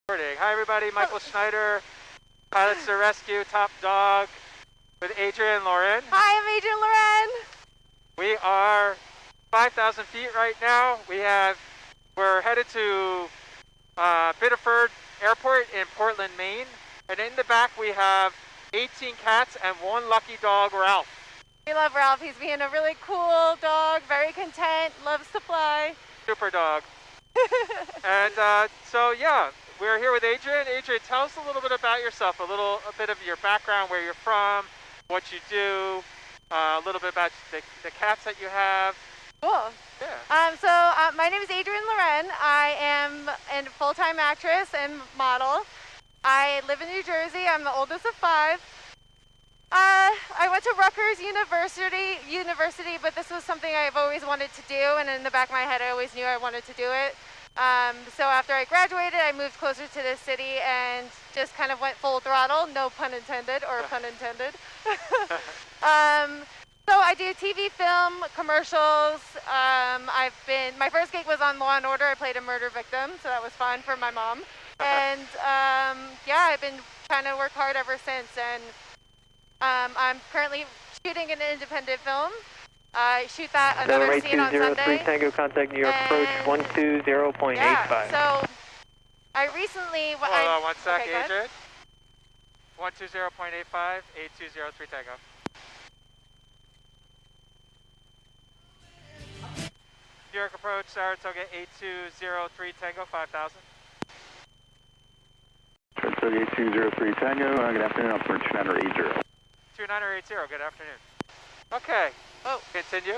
Hi everybody, Michael Schneider, Pilots to Rescue, Top Dog, with Adrienne and Lauren. Hi, I'm Adrienne Lauren. We are 5,000 feet right now. We're headed to Biddeford Airport in Portland, Maine. And in the back we have 18 cats and one lucky dog, Ralph. We love Ralph. He's being a really cool dog, very content, loves to fly. Super dog. And so yeah, we're here with Adrienne. Adrienne, tell us a little bit about yourself, a bit of your background, where you're from, what you do, a little bit about the cats that you have. Cool. Yeah. My name is Adrienne Lauren. I am a full-time actress and model. I live in New Jersey. I'm the oldest of 5. I went to Rutgers University, but this was something I've always wanted to do, and in the back of my head I always knew I wanted to do it. So after I graduated, I moved closer to the city and just kind of went full throttle, no pun intended, or pun intended. So I do TV, film, commercials. My first gig was on Law & Order. I played a murder victim, so that was fun for my mom. And yeah, I've been trying to work hard ever since. And I'm currently shooting an independent film. I shoot that another scene on Sunday. Tango, contact New York approach 120.85. Yeah, so I recently... Hold on one sec, okay, Adrienne. 120.85, 8203 Tango. New York approach, Saratoga 8203 Tango, 5,000. Saratoga 8203 Tango, good afternoon, I'll Schneider 80. 2980, good afternoon. Okay. Oh. Continue.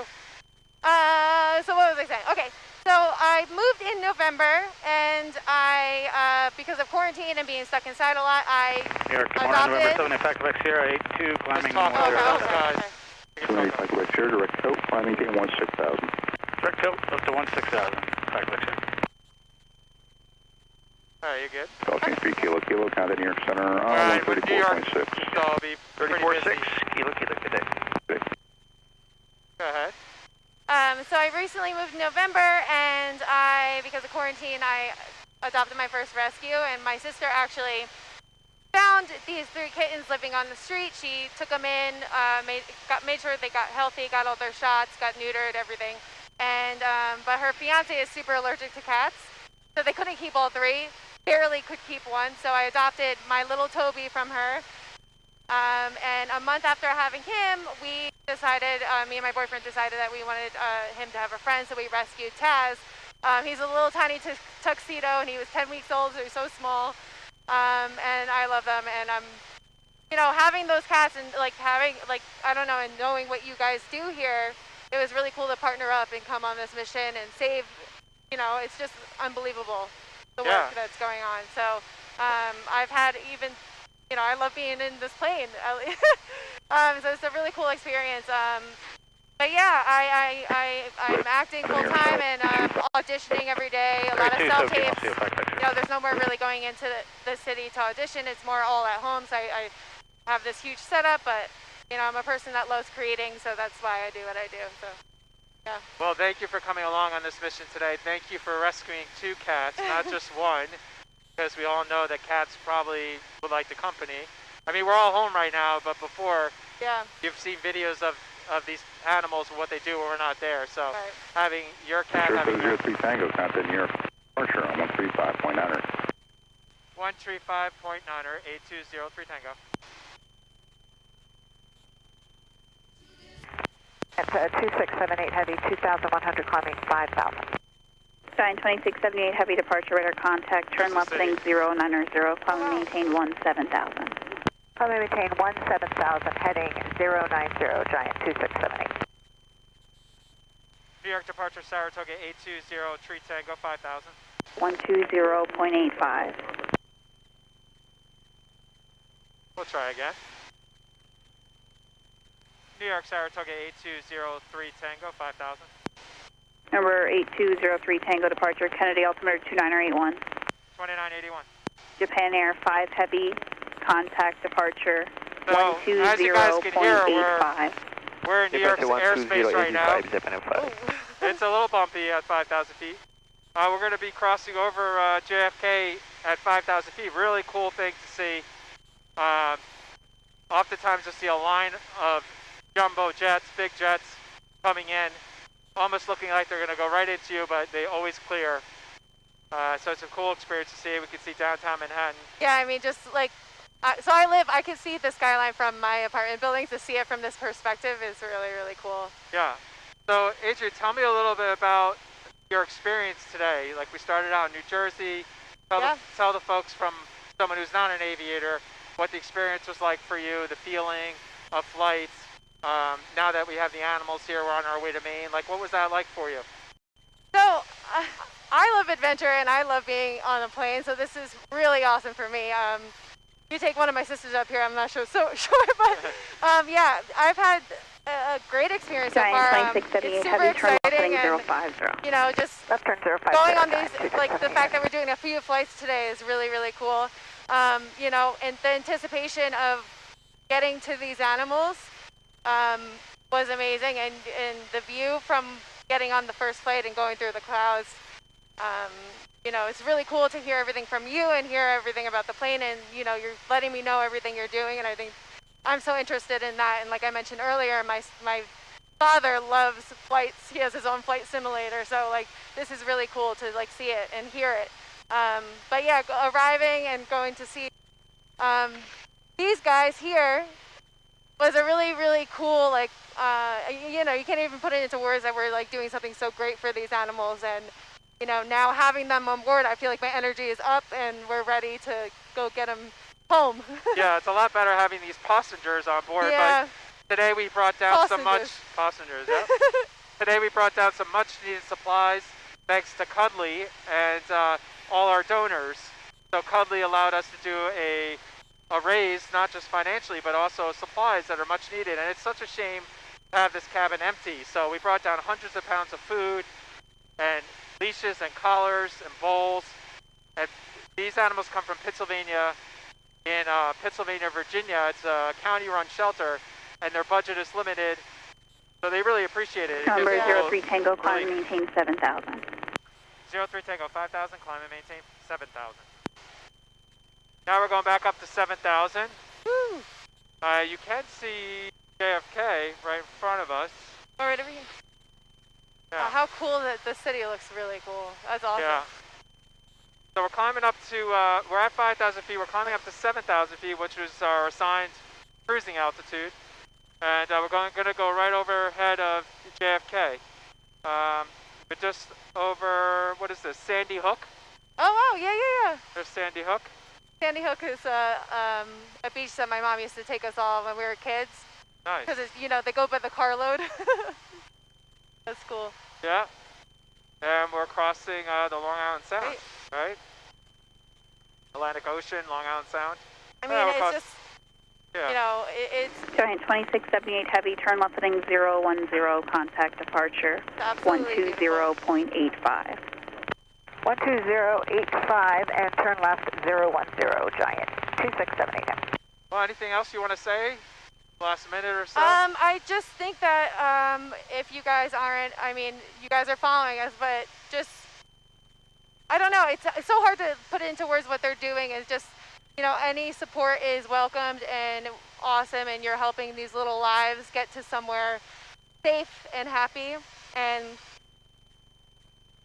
So what was I saying? Okay, so I moved in November, and I, because of quarantine and being stuck inside a lot, I New York, November 7, effect Quebec Sierra 82, climbing 10. guys. Like Quebec Sierra, direct tilt, climbing 16,000. Direct tilt up to 16,000, effect Quebec Sierra. Alright, you good? Talking speed, kilo, contact New York Center, Alright, with New York, 134.6. so I'll be 34.6, kilo, good day. Go ahead. So I recently moved in November, and because of quarantine, I adopted my first rescue, and my sister actually found these 3 kittens living on the street. She took them in, made sure they got healthy, got all their shots, got neutered, everything. And but her fiance is super allergic to cats, so they couldn't keep all 3. Barely could keep one, so I adopted my little Toby from her. And a month after having him, we decided, me and my boyfriend decided that we wanted him to have a friend, so we rescued Taz. He's a little tiny tuxedo, and he was 10 weeks old, so he's so small. And I love them, and having those cats and I don't know, and knowing what you guys do here, it was really cool to partner up and come on this mission and save, it's just unbelievable, the work that's going on. So I've had even... I love being in this plane. So it's a really cool experience. But yeah, I'm acting full time and auditioning every day. A lot of self-tapes. There's no more really going into the city to audition. It's more all at home. So I have this huge setup, but I'm a person that loves creating, so that's why I do what I do. So yeah. Well, thank you for coming along on this mission today. Thank you for rescuing 2 cats, not just one. Because we all know that cats probably would like the company. I mean, we're all home right now, but before, you've seen videos of these animals and what they do when we're not there. So having your cat... Sure, 03 Tango, contact New York Departure on 135.9. 135.9, 8203 Tango. That's 2678 heavy, 2,100 climbing 5,000. Stein 2678 heavy departure radar contact, turn left heading 090, climb maintain 17,000. Climb maintain 17,000 heading 090, Giant 2678. New York departure Saratoga 820 Tango 5,000. 120.85. We'll try again. New York Saratoga 8203 Tango 5,000. Number 8203 Tango departure, Kennedy altimeter 2981. 2981. Japan Air 5 heavy, contact departure So, as you guys can hear, 120.85. we're in New York's airspace right now. Ooh. It's a little bumpy at 5,000 feet. We're going to be crossing over JFK at 5,000 feet. Really cool thing to see. Oftentimes you'll see a line of jumbo jets, big jets coming in, almost looking like they're going to go right into you, but they always clear. So it's a cool experience to see. We can see downtown Manhattan. Yeah, I mean, just like, so I can see the skyline from my apartment building. To see it from this perspective is really, really cool. Yeah. So Adrienne, tell me a little bit about your experience today. Like, we started out in New Jersey. Tell the folks, from someone who's not an aviator, what the experience was like for you, the feeling of flights. Now that we have the animals here, we're on our way to Maine. Like, what was that like for you? So I love adventure and I love being on a plane, so this is really awesome for me. You take one of my sisters up here, I'm not sure, but yeah, I've had a great experience so far. It's super exciting, and you know, just left turn 050, going on these, like the fact that we're doing a few flights today is really, really cool. You know, and the anticipation of getting to these animals was amazing, and the view from getting on the first flight and going through the clouds, you know, it's really cool to hear everything from you and hear everything about the plane, and you know, you're letting me know everything you're doing, and I think I'm so interested in that. And like I mentioned earlier, my father loves flights. He has his own flight simulator, so like this is really cool to like see it and hear it. But yeah, arriving and going to see these guys here was a really, really cool, like, you know, you can't even put it into words that we're like doing something so great for these animals. And you know, now having them on board, I feel like my energy is up and we're ready to go get them home. Yeah, it's a lot better having these passengers on board. Yeah. But today we brought down some much passengers. Yeah. Today we brought down some much needed supplies, thanks to Cuddly and all our donors. So Cuddly allowed us to do a raise, not just financially, but also supplies that are much needed. And it's such a shame to have this cabin empty. So we brought down hundreds of pounds of food and leashes and collars and bowls. And these animals come from Pennsylvania. In Pennsylvania, Virginia, it's a county-run shelter, and their budget is limited, so they really appreciate it. Number 03 Tango, climb and maintain 7,000. 03 Tango, 5,000, climb and maintain 7,000. Now we're going back up to 7,000. Woo! You can see JFK right in front of us. Oh, right over here. Yeah. Oh, how cool that the city looks. Really cool. That's awesome. Yeah. So we're climbing up to, we're at 5,000 feet, we're climbing up to 7,000 feet, which is our assigned cruising altitude. And we're going to go right overhead of JFK. We're just over, what is this, Sandy Hook? Oh, wow, yeah. There's Sandy Hook. Sandy Hook is a beach that my mom used to take us all when we were kids. Nice. Because, you know, they go by the carload. That's cool. Yeah. And we're crossing the Long Island Sound, right? Atlantic Ocean, Long Island Sound. I mean, it's just, yeah. you know, it's... Giant 2678 Heavy, turn left heading 010, contact departure, 120.85. 12085 and turn left 010, Giant 2678 Heavy. Well, anything else you want to say? Last minute or so? I just think that if you guys aren't, I mean, you guys are following us, but just, I don't know, it's so hard to put into words what they're doing. It's just, you know, any support is welcomed and awesome, and you're helping these little lives get to somewhere safe and happy. And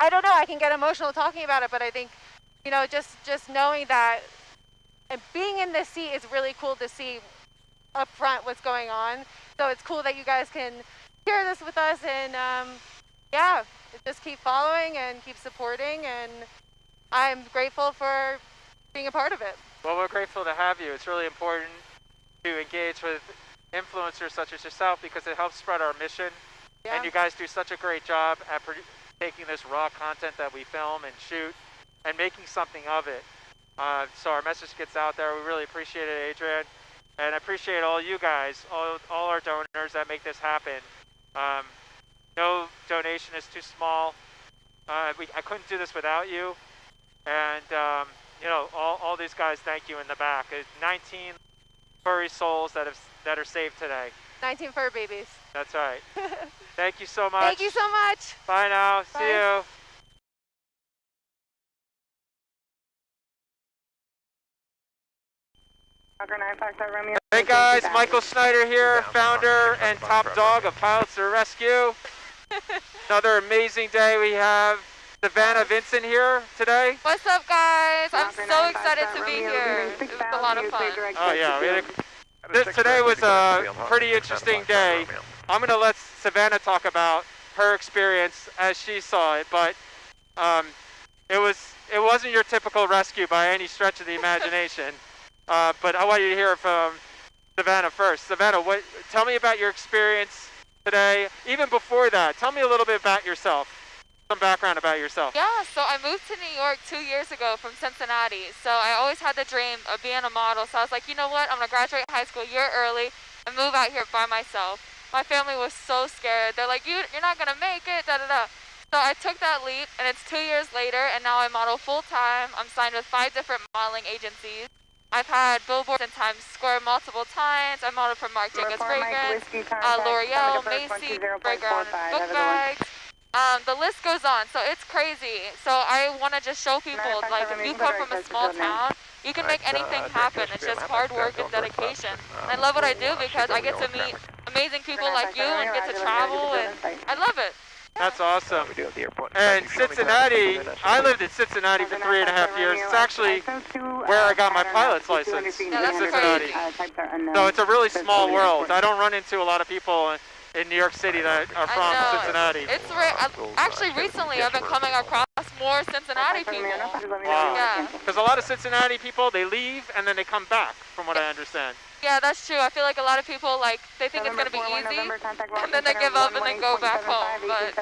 I don't know, I can get emotional talking about it, but I think, you know, just knowing that and being in this seat is really cool to see up front what's going on. So it's cool that you guys can hear this with us, and yeah, just keep following and keep supporting, and I'm grateful for being a part of it. Well, we're grateful to have you. It's really important to engage with influencers such as yourself because it helps spread our mission. Yeah. And you guys do such a great job at taking this raw content that we film and shoot and making something of it. So our message gets out there. We really appreciate it, Adrienne. And I appreciate all you guys, all our donors that make this happen. No donation is too small. I couldn't do this without you. And, you know, all these guys, thank you in the back. 19 furry souls that are saved today. 19 fur babies. That's right. Thank you so much. Thank you so much. Bye now. Bye. See you. Hey guys, Michael Schneider here, founder and top dog of Pilots to the Rescue. Another amazing day. We have Savannah, Vinson here today. What's up, guys? I'm so excited to be here. It was a lot of fun. Oh yeah, today was a pretty interesting day. I'm going to let Savannah talk about her experience as she saw it, but it wasn't your typical rescue by any stretch of the imagination. But I want you to hear from Savannah first. Savannah, tell me about your experience today. Even before that, tell me a little bit about yourself. Some background about yourself. Yeah, so I moved to New York 2 years ago from Cincinnati. So I always had the dream of being a model. So I was like, you know what? I'm going to graduate high school a year early and move out here by myself. My family was so scared. They're like, you're not going to make it, da-da-da. So I took that leap, and it's 2 years later, and now I model full-time. I'm signed with 5 different modeling agencies. I've had billboards in Times Square multiple times. I modeled for Marc Jacobs Fragrance, L'Oreal, Macy's, Fragrance, book bags. The list goes on, so it's crazy. So I want to just show people, like, if you come from a small town, you can make anything happen. It's just hard work and dedication. And I love what I do because I get to meet amazing people like you and get to travel, and I love it. That's awesome. And Cincinnati, I lived in Cincinnati for 3.5 years. It's actually where I got my pilot's license, in Cincinnati. So it's a really small world. I don't run into a lot of people in New York City that are from Cincinnati. It's actually recently I've been coming across more Cincinnati people. Wow. Yeah. Because a lot of Cincinnati people, they leave and then they come back, from what I understand. Yeah, that's true. I feel like a lot of people, like, they think it's going to be easy, and then they give up and then go back home. But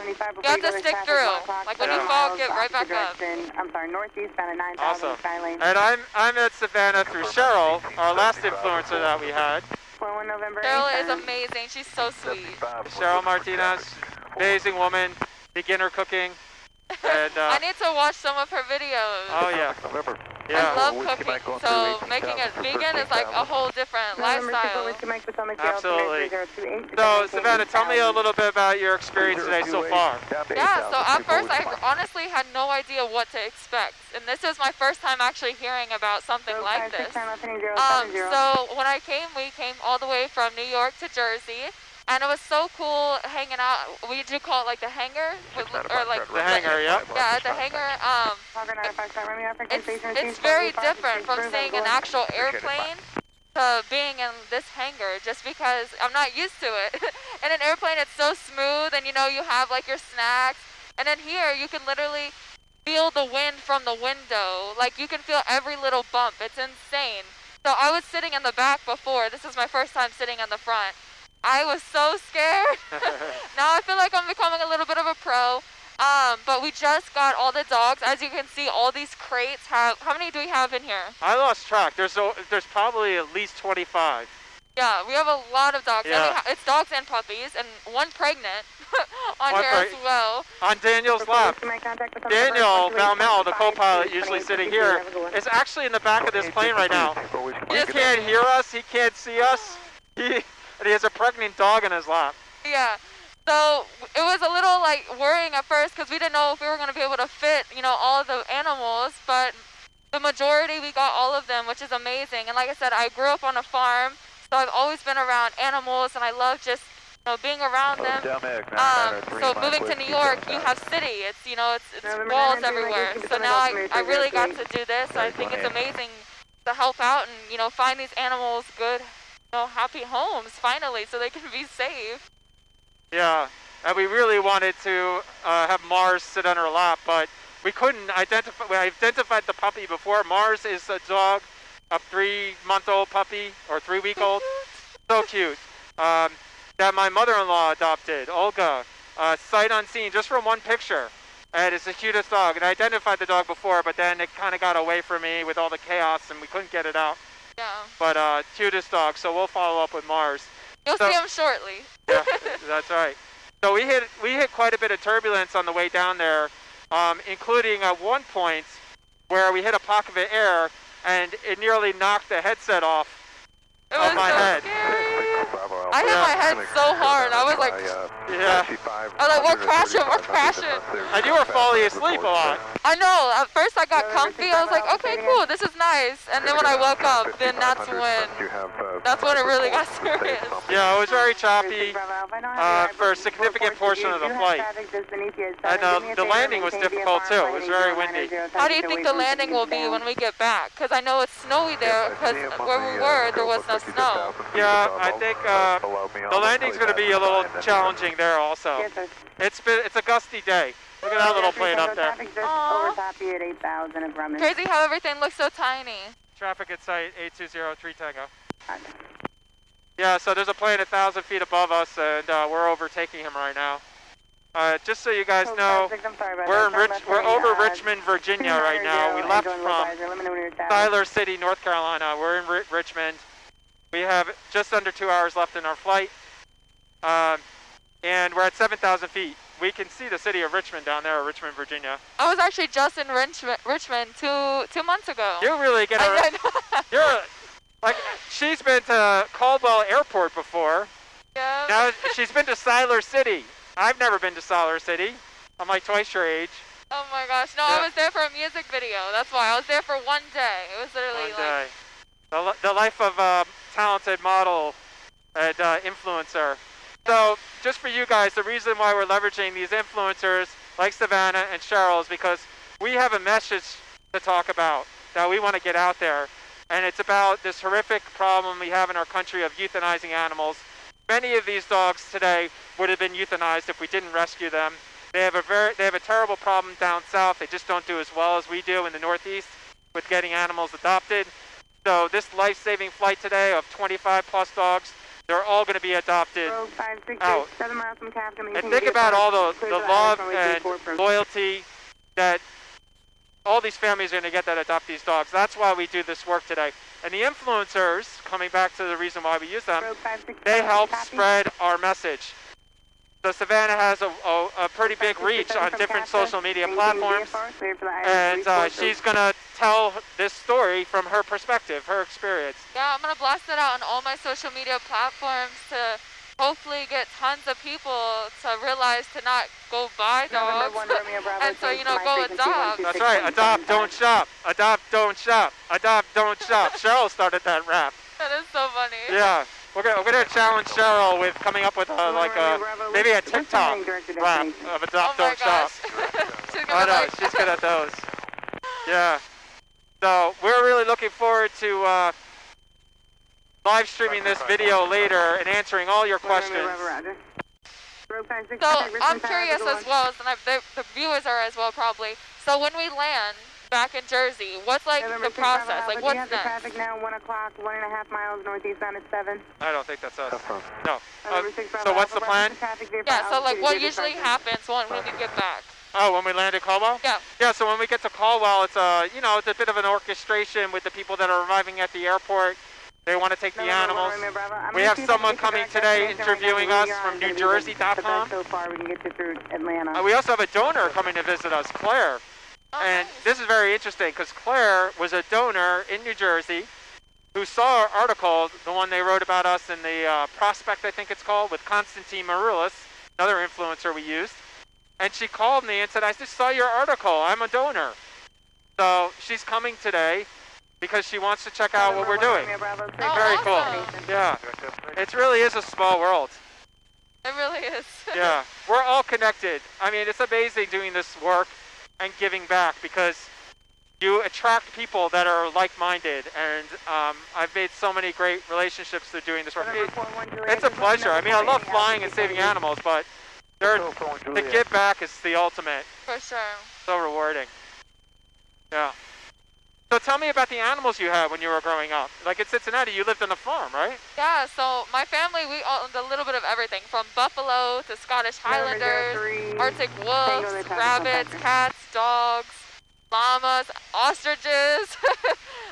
you have to stick through. Like, when you fall, get right back up. Awesome. And I met Savannah through Cheryl, our last influencer that we had. Cheryl is amazing. She's so sweet. Cheryl Martinez, amazing woman, beginner cooking. And, I need to watch some of her videos. Oh, yeah. Yeah. I love cooking, so making it vegan is like a whole different lifestyle. Absolutely. So, Savannah, tell me a little bit about your experience today so far. Yeah, so at first I honestly had no idea what to expect. And this is my first time actually hearing about something like this. So when we came all the way from New York to Jersey. And it was so cool hanging out. We do call it like the hangar, or like the hangar, yeah. Yeah, the hangar. It's very different from seeing an actual airplane to being in this hangar, just because I'm not used to it. In an airplane, it's so smooth, and you have like your snacks. And then here, you can literally feel the wind from the window. Like you can feel every little bump. It's insane. So I was sitting in the back before. This is my first time sitting in the front. I was so scared. Now I feel like I'm becoming a little bit of a pro. But we just got all the dogs. As you can see, all these crates have... How many do we have in here? I lost track. There's probably at least 25. Yeah, we have a lot of dogs. Yeah. It's dogs and puppies, and one pregnant on here as well. On Daniel's lap. Daniel Valmel, the co-pilot, usually sitting here, is actually in the back of this plane right now. He can't hear us. He can't see us. And he has a pregnant dog in his lap. Yeah. So it was a little like worrying at first because we didn't know if we were going to be able to fit, all the animals. But the majority, we got all of them, which is amazing. And like I said, I grew up on a farm, so I've always been around animals, and I love just being around them. So moving to New York, you have city. It's walls everywhere. So now I really got to do this. I think it's amazing to help out and find these animals good. Happy homes finally, so they can be safe. Yeah, and we really wanted to have Mars sit on her lap, but we couldn't identify. We identified the puppy before. Mars is a dog, a 3-month-old puppy or 3-week-old. So cute. That my mother-in-law adopted, Olga, sight unseen, just from one picture. And it's the cutest dog. And I identified the dog before, but then it kind of got away from me with all the chaos, and we couldn't get it out. Yeah. But cutest dog, so we'll follow up with Mars. You'll see him shortly. Yeah, that's right. So we hit quite a bit of turbulence on the way down there, including at one point where we hit a pocket of air and it nearly knocked the headset off of my head. I hit my head so hard. I was like, yeah. I was like, we're crashing. And you were falling asleep a lot. I know, at first I got comfy, I was like, okay, cool, this is nice. And then when I woke up, then that's when it really got serious. Yeah, it was very choppy for a significant portion of the flight. And the landing was difficult too, it was very windy. How do you think the landing will be when we get back? Because I know it's snowy there, because where we were, there was no snow. Yeah, I think the landing's going to be a little challenging there also. It's a gusty day. Look at that little plane up there. Crazy how everything looks so tiny. Traffic at site 8203 Tango. Yeah, so there's a plane 1,000 feet above us, and we're overtaking him right now. Just so you guys know, we're over Richmond, Virginia right now. We left from Siler City, North Carolina. We're in Richmond. We have just under 2 hours left in our flight, and we're at 7,000 feet. We can see the city of Richmond down there, Richmond, Virginia. I was actually just in Richmond two months ago. You really get a... You're like, she's been to Caldwell Airport before. Yeah. Now she's been to Siler City. I've never been to Siler City. I'm like twice your age. Oh my gosh, no, yeah. I was there for a music video. That's why I was there for one day. It was literally the life of a talented model and influencer. So, just for you guys, the reason why we're leveraging these influencers like Savannah and Cheryl is because we have a message to talk about that we want to get out there. And it's about this horrific problem we have in our country of euthanizing animals. Many of these dogs today would have been euthanized if we didn't rescue them. They have a terrible problem down south. They just don't do as well as we do in the Northeast with getting animals adopted. So this life-saving flight today of 25 plus dogs, they're all going to be adopted out. And think about all the love and loyalty that all these families are going to get that adopt these dogs. That's why we do this work today. And the influencers, coming back to the reason why we use them, they help spread our message. So Savannah has a pretty big reach on different social media platforms, and she's going to tell this story from her perspective, her experience. Yeah, I'm going to blast it out on all my social media platforms to hopefully get tons of people to realize to not go buy dogs and so, go adopt. That's right, adopt, don't shop. Adopt, don't shop. Adopt, don't shop. Cheryl started that rap. That is so funny. Yeah. We're gonna challenge Cheryl with coming up with maybe a TikTok rap of adopt, don't shop. I know, she's good at those. Yeah. So we're really looking forward to live streaming this video later and answering all your questions. So I'm curious as well, and the viewers are as well probably. So when we land back in Jersey, what's the process? What's next? Traffic now 1 o'clock, 1.5 miles northeastbound at 7. I don't think that's us. No. So what's the plan? Yeah. So what usually happens when we get back? Oh, when we land at Caldwell? Yeah. Yeah. So when we get to Caldwell, it's it's a bit of an orchestration with the people that are arriving at the airport. They want to take the animals. We have someone coming today interviewing us from NewJersey.com. We also have a donor coming to visit us, Claire. And this is very interesting because Claire was a donor in New Jersey who saw our article, the one they wrote about us in the Prospect, I think it's called, with Constantine Maroulis, another influencer we used. And she called me and said, I just saw your article. I'm a donor. So she's coming today because she wants to check out what we're doing. Very cool. Yeah. It really is a small world. It really is. Yeah. We're all connected. I mean, it's amazing doing this work and giving back because you attract people that are like-minded, and I've made so many great relationships through doing this work. It's a pleasure. I mean, I love flying and saving animals, but the give back is the ultimate. For sure. So rewarding. Yeah. So tell me about the animals you had when you were growing up. Like in Cincinnati, you lived on a farm, right? Yeah, so my family, we owned a little bit of everything, from buffalo to Scottish Highlanders, Arctic wolves, rabbits, cats, dogs, llamas, ostriches.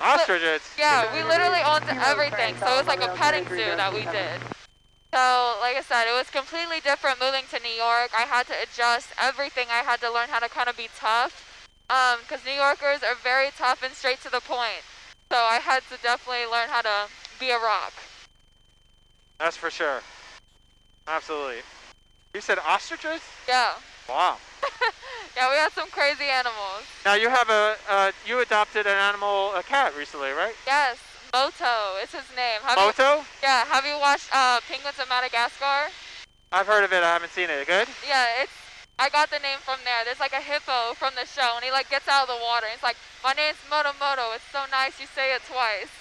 Ostriches? Yeah, we literally owned everything, so it was like a petting zoo that we did. So, like I said, it was completely different moving to New York. I had to adjust everything. I had to learn how to kind of be tough. Because New Yorkers are very tough and straight to the point. So I had to definitely learn how to be a rock. That's for sure. Absolutely. You said ostriches? Yeah. Wow. Yeah, we had some crazy animals. Now you have you adopted an animal, a cat recently, right? Yes, Moto is his name. Moto? Yeah, have you watched Penguins of Madagascar? I've heard of it, I haven't seen it. Good? Yeah, I got the name from there. There's like a hippo from the show, and he like gets out of the water. And it's like, my name's Moto Moto. It's so nice you say it twice.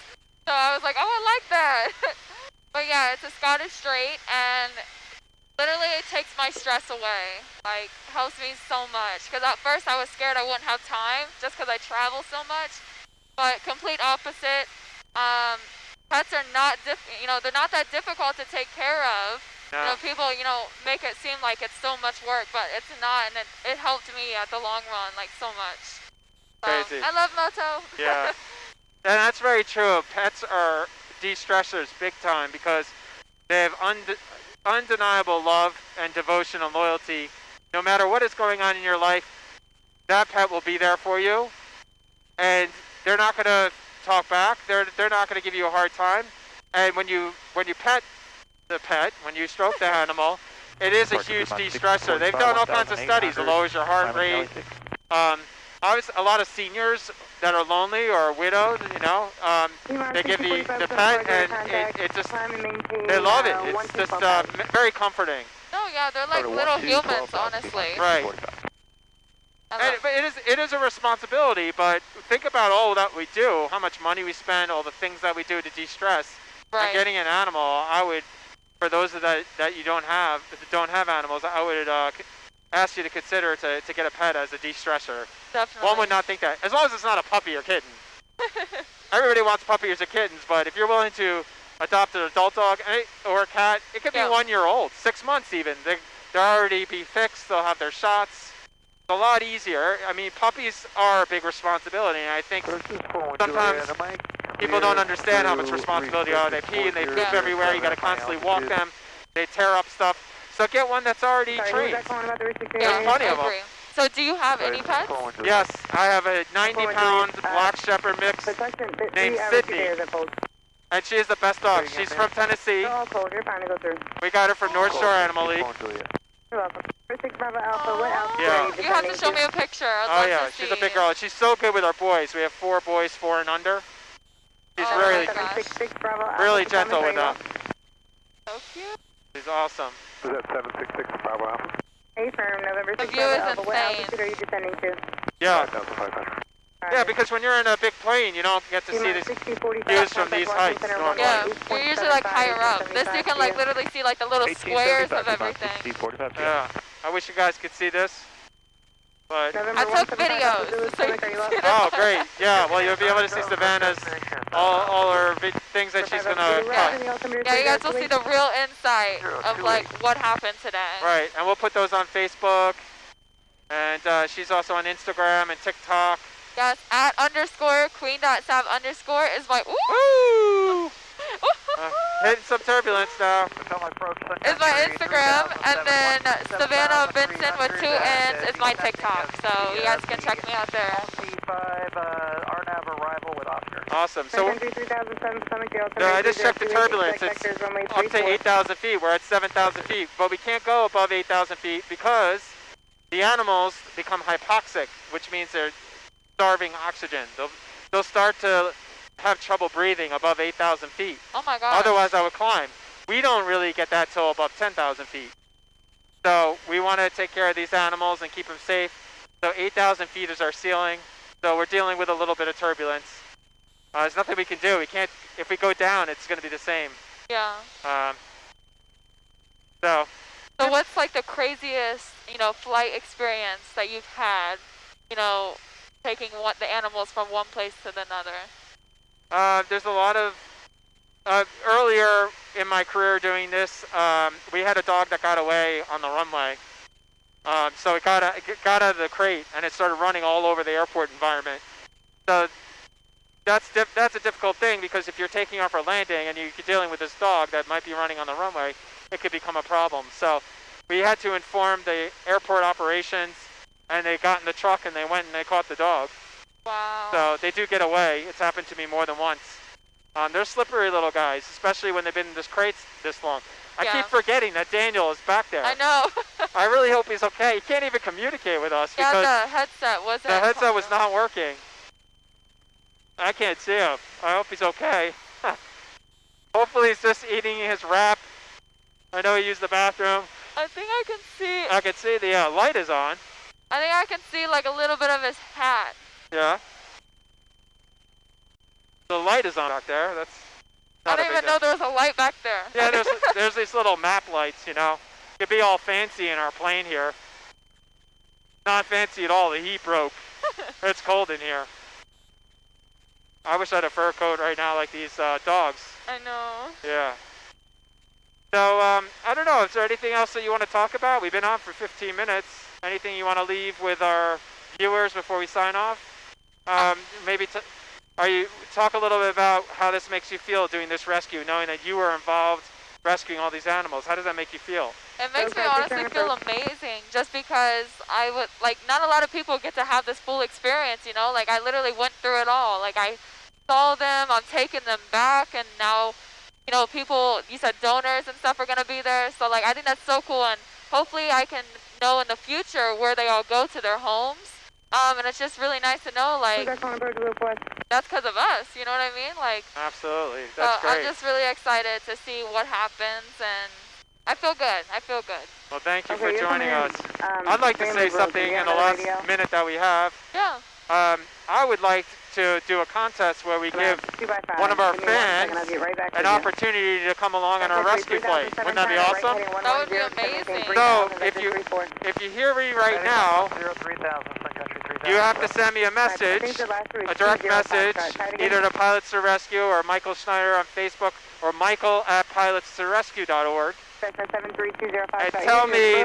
So I was like, oh, I like that. But yeah, it's a Scottish Straight, and literally it takes my stress away. Like, helps me so much. Because at first I was scared I wouldn't have time, just because I travel so much. But complete opposite. Pets are not, they're not that difficult to take care of. No. You know, people, make it seem like it's so much work, but it's not, and it helped me at the long run, like, so much. So, Crazy. I love Moto. Yeah. And that's very true. Pets are de-stressors big time because they have undeniable love and devotion and loyalty. No matter what is going on in your life, that pet will be there for you. And they're not going to talk back. They're not going to give you a hard time. And when you pet the pet, when you stroke the animal, it is a huge de-stressor. They've done all kinds of studies. It lowers your heart rate. Obviously, a lot of seniors that are lonely or widowed, they give the pet, and it just, they love it. It's just very comforting. No, yeah, they're like little humans, honestly. Right. But it is a responsibility, but think about all that we do, how much money we spend, all the things that we do to de-stress. Right. And getting an animal, I would, for those that you don't have animals, I would ask you to consider to get a pet as a de-stressor. Definitely. One would not think that, as long as it's not a puppy or kitten. Everybody wants puppies or kittens, but if you're willing to adopt an adult dog or a cat, it could be 1 year old, 6 months even. They'll already be fixed, they'll have their shots. It's a lot easier. I mean, puppies are a big responsibility, and I think sometimes people don't understand how much responsibility they are. They pee and they poop everywhere. You got to constantly walk them. They tear up stuff. So get one that's already trained. There's plenty of them. So do you have any pets? Yes, I have a 90-pound black shepherd mix named Sydney, and she is the best dog. She's from Tennessee. We got her from North Shore Animal League. You're welcome. 6 Bravo Alpha, what else? Yeah. You have to show me a picture. Oh yeah, she's a big girl. She's so good with our boys. We have 4 boys, 4 and under. She's really gentle with them. So cute. She's awesome. Was that 766 Bravo Alpha? Hey, firm, November 6 The view is Bravo Alpha, what insane. altitude are you descending to? Yeah. 5,500. Yeah, because when you're in a big plane, you don't get to see the views from these heights normally. Yeah, you're usually like higher up. This you can like literally see like the little squares of everything. Yeah, I wish you guys could see this. But I took videos. So you can see oh, great. Yeah, well, you'll be able to see Savannah's, all her things that she's going to cut. Yeah, you guys will see the real insight of like what happened today. Right, and we'll put those on Facebook. And she's also on Instagram and TikTok. Yes, @_queen.sav_ is my Woo! Hitting some turbulence now. Is my Instagram, and then Savannah Vinson with 2 N's is my TikTok. So you guys can check me out there. Awesome. So I just checked the turbulence. It's up to 8,000 feet. We're at 7,000 feet, but we can't go above 8,000 feet because the animals become hypoxic, which means they're starving oxygen. They'll start to have trouble breathing above 8,000 feet. Oh my God. Otherwise, I would climb. We don't really get that till above 10,000 feet. So we want to take care of these animals and keep them safe. So 8,000 feet is our ceiling. So we're dealing with a little bit of turbulence. There's nothing we can do. We can't. If we go down, it's going to be the same. Yeah. So what's like the craziest, flight experience that you've had, taking the animals from one place to another? There's a lot of, earlier in my career doing this, we had a dog that got away on the runway. So it got out of the crate and it started running all over the airport environment. So that's a difficult thing because if you're taking off or landing and you're dealing with this dog that might be running on the runway, it could become a problem. So we had to inform the airport operations, and they got in the truck and they went and they caught the dog. Wow. So they do get away. It's happened to me more than once. They're slippery little guys, especially when they've been in this crates this long. I Yeah. keep forgetting that Daniel is back there. I know. I really hope he's okay. He can't even communicate with us Yeah, because the headset wasn't. the headset was not working. I can't see him. I hope he's okay. Hopefully he's just eating his wrap. I know he used the bathroom. I think I can see. I can see the light is on. I think I can see like a little bit of his hat. Yeah. The light is on back there. That's I not a didn't big even know there was a light back there. Yeah, there's these little map lights, you know. Could be all fancy in our plane here. Not fancy at all. The heat broke. It's cold in here. I wish I had a fur coat right now like these dogs. I know. Yeah. So, I don't know. Is there anything else that you want to talk about? We've been on for 15 minutes. Anything you want to leave with our viewers before we sign off? Maybe talk a little bit about how this makes you feel doing this rescue, knowing that you were involved rescuing all these animals. How does that make you feel? It makes me honestly feel amazing just because I would, like, not a lot of people get to have this full experience, you know? Like, I literally went through it all. Like, I saw them, I'm taking them back, and now, you know, people, you said donors and stuff are going to be there. So, like, I think that's so cool, and hopefully I can know in the future where they all go to their homes. And it's just really nice to know, like, that's because of us, you know what I mean? Like, absolutely, that's great. I'm just really excited to see what happens, and I feel good. I feel good. Well, thank you for joining us. I'd like to say something in the last minute that we have. Yeah. I would like to do a contest where we give one of our fans an opportunity to come along on our rescue flight. Wouldn't that be awesome? That would be amazing. So, if you hear me right now, you have to send me a message, a direct message, either to Pilots to Rescue or Michael Schneider on Facebook or michael@pilotstorescue.org. And tell me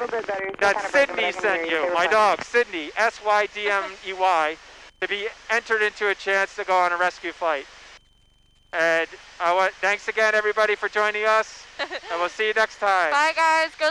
that Sydney sent you, my dog, Sydney, SYDMEY, to be entered into a chance to go on a rescue flight. And thanks again, everybody, for joining us, and we'll see you next time. Bye, guys. Good